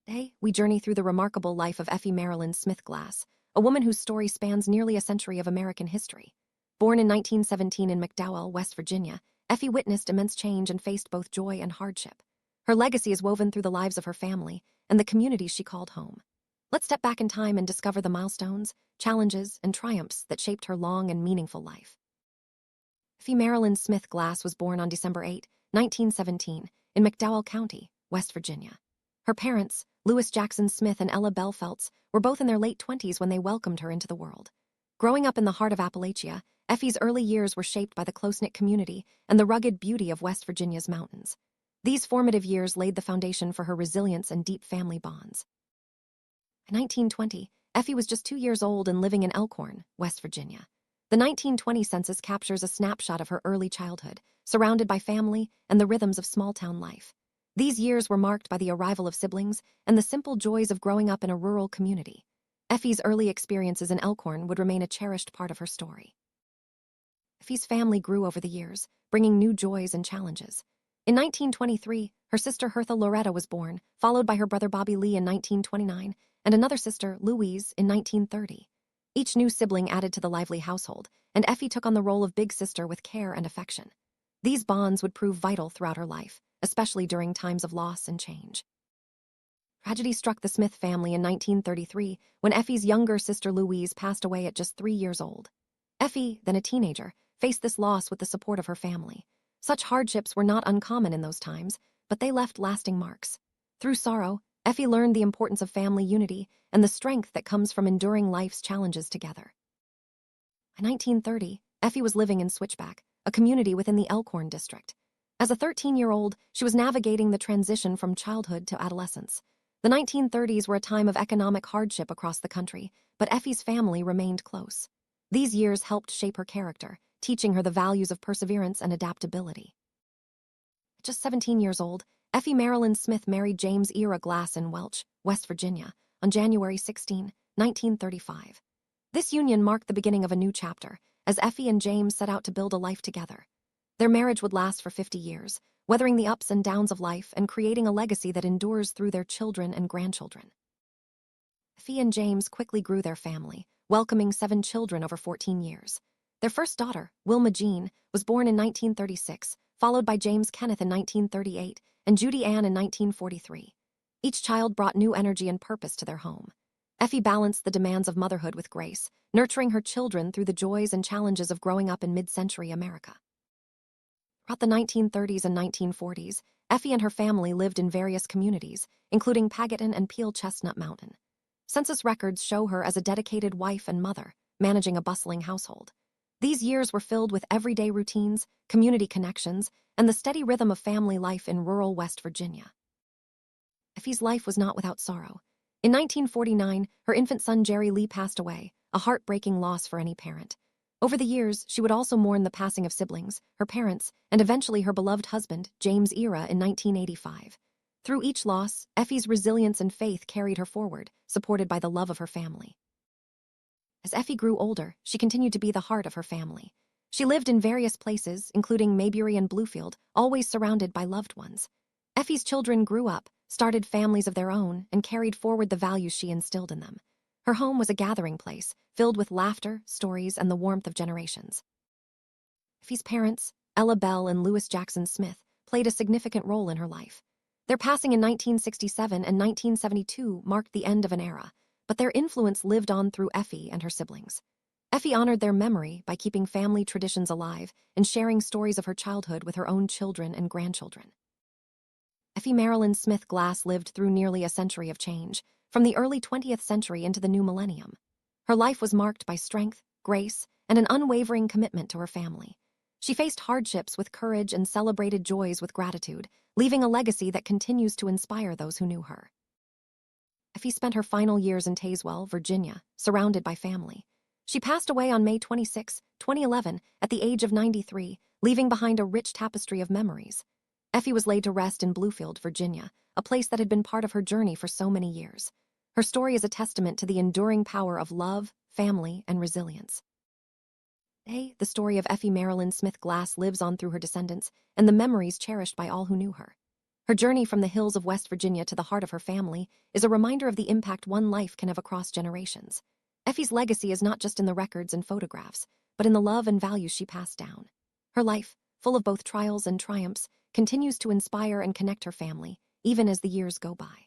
Today, we journey through the remarkable life of Effie Marilyn Smith Glass, a woman whose story spans nearly a century of American history. Born in 1917 in McDowell, West Virginia, Effie witnessed immense change and faced both joy and hardship. Her legacy is woven through the lives of her family and the communities she called home. Let's step back in time and discover the milestones, challenges, and triumphs that shaped her long and meaningful life. Effie Marilyn Smith Glass was born on December 8, 1917, in McDowell County, West Virginia. Her parents, Louis Jackson Smith and Ella Bell Felts, were both in their late 20s when they welcomed her into the world. Growing up in the heart of Appalachia, Effie's early years were shaped by the close-knit community and the rugged beauty of West Virginia's mountains. These formative years laid the foundation for her resilience and deep family bonds. In 1920, Effie was just 2 years old and living in Elkhorn, West Virginia. The 1920 census captures a snapshot of her early childhood, surrounded by family and the rhythms of small-town life. These years were marked by the arrival of siblings and the simple joys of growing up in a rural community. Effie's early experiences in Elkhorn would remain a cherished part of her story. Effie's family grew over the years, bringing new joys and challenges. In 1923, her sister Hertha Loretta was born, followed by her brother Bobby Lee in 1929, and another sister, Louise, in 1930. Each new sibling added to the lively household, and Effie took on the role of big sister with care and affection. These bonds would prove vital throughout her life, especially during times of loss and change. Tragedy struck the Smith family in 1933 when Effie's younger sister Louise passed away at just 3 years old. Effie, then a teenager, faced this loss with the support of her family. Such hardships were not uncommon in those times, but they left lasting marks. Through sorrow, Effie learned the importance of family unity and the strength that comes from enduring life's challenges together. In 1930, Effie was living in Switchback, a community within the Elkhorn district. As a 13-year-old, she was navigating the transition from childhood to adolescence. The 1930s were a time of economic hardship across the country, but Effie's family remained close. These years helped shape her character, teaching her the values of perseverance and adaptability. At just 17 years old, Effie Marilyn Smith married James Ira Glass in Welch, West Virginia, on January 16, 1935. This union marked the beginning of a new chapter, as Effie and James set out to build a life together. Their marriage would last for 50 years, weathering the ups and downs of life and creating a legacy that endures through their children and grandchildren. Effie and James quickly grew their family, welcoming 7 children over 14 years. Their first daughter, Wilma Jean, was born in 1936, followed by James Kenneth in 1938 and Judy Ann in 1943. Each child brought new energy and purpose to their home. Effie balanced the demands of motherhood with grace, nurturing her children through the joys and challenges of growing up in mid-century America. Throughout the 1930s and 1940s, Effie and her family lived in various communities, including Pagatton and Peel Chestnut Mountain. Census records show her as a dedicated wife and mother, managing a bustling household. These years were filled with everyday routines, community connections, and the steady rhythm of family life in rural West Virginia. Effie's life was not without sorrow. In 1949, her infant son Jerry Lee passed away, a heartbreaking loss for any parent. Over the years, she would also mourn the passing of siblings, her parents, and eventually her beloved husband, James Ira, in 1985. Through each loss, Effie's resilience and faith carried her forward, supported by the love of her family. As Effie grew older, she continued to be the heart of her family. She lived in various places, including Maybury and Bluefield, always surrounded by loved ones. Effie's children grew up, started families of their own, and carried forward the values she instilled in them. Her home was a gathering place, filled with laughter, stories, and the warmth of generations. Effie's parents, Ella Bell and Louis Jackson Smith, played a significant role in her life. Their passing in 1967 and 1972 marked the end of an era, but their influence lived on through Effie and her siblings. Effie honored their memory by keeping family traditions alive and sharing stories of her childhood with her own children and grandchildren. Effie Marilyn Smith Glass lived through nearly a century of change, from the early 20th century into the new millennium. Her life was marked by strength, grace, and an unwavering commitment to her family. She faced hardships with courage and celebrated joys with gratitude, leaving a legacy that continues to inspire those who knew her. Effie spent her final years in Tazewell, Virginia, surrounded by family. She passed away on May 26, 2011, at the age of 93, leaving behind a rich tapestry of memories. Effie was laid to rest in Bluefield, Virginia, a place that had been part of her journey for so many years. Her story is a testament to the enduring power of love, family, and resilience. Today, the story of Effie Marilyn Smith Glass lives on through her descendants and the memories cherished by all who knew her. Her journey from the hills of West Virginia to the heart of her family is a reminder of the impact one life can have across generations. Effie's legacy is not just in the records and photographs, but in the love and values she passed down. Her life, full of both trials and triumphs, continues to inspire and connect her family, even as the years go by.